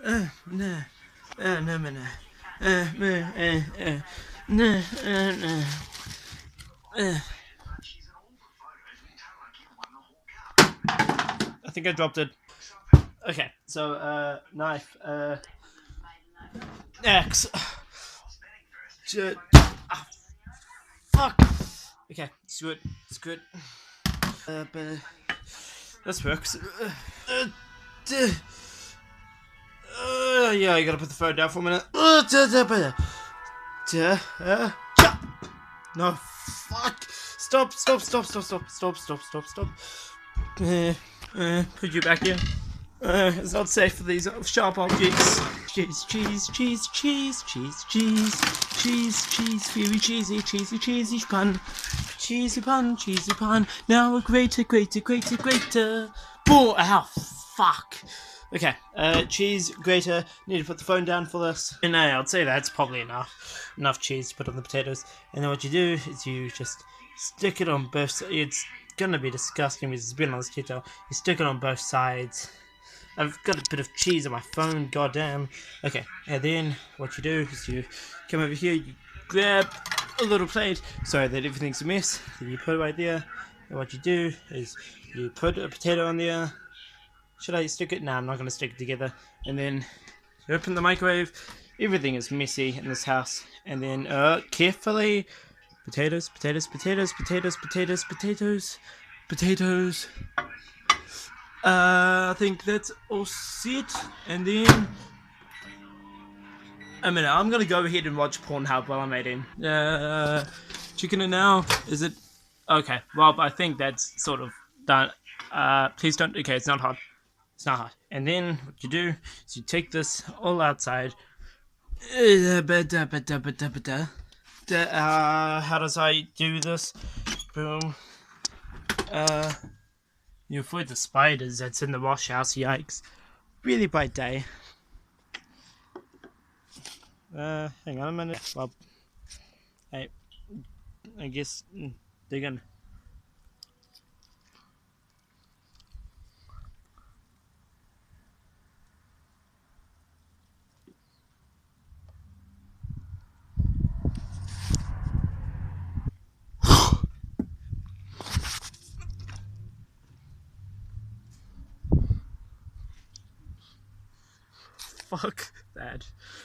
No, no, no, no. No, no. I think I dropped it. Okay, so knife, X. Shit. Ah, fuck. Okay, it's good. It's good. But this works. Yeah, you gotta put the phone down for a minute. No, fuck. Stop. Put you back here. It's not safe for these sharp objects. Cheese, very cheesy pun. Cheesy pun. Now a greater. Boom! Ow, fuck. Okay, cheese, grater. Need to put the phone down for this. And I'd say that's probably enough cheese to put on the potatoes. And then what you do is you just stick it on both sides. It's gonna be disgusting because it's been on this keto. You stick it on both sides. I've got a bit of cheese on my phone, goddamn. Okay, and then what you do is you come over here, you grab a little plate, sorry that everything's a mess, then you put it right there, and what you do is you put a potato on there. Should I stick it? No, I'm not going to stick it together. And then you open the microwave, everything is messy in this house, and then carefully, potatoes. I think that's all set, and then a minute, I'm gonna go ahead and watch Pornhub while I'm eating. Chicken it now, is it? Okay, well, I think that's sort of done. Please don't, okay, it's not hot. And then what you do is you take this all outside. How does I do this? Boom. You avoid the spiders that's in the wash house, yikes. Really bright day. Hang on a minute. Well, hey, I guess they're gonna. Fuck that.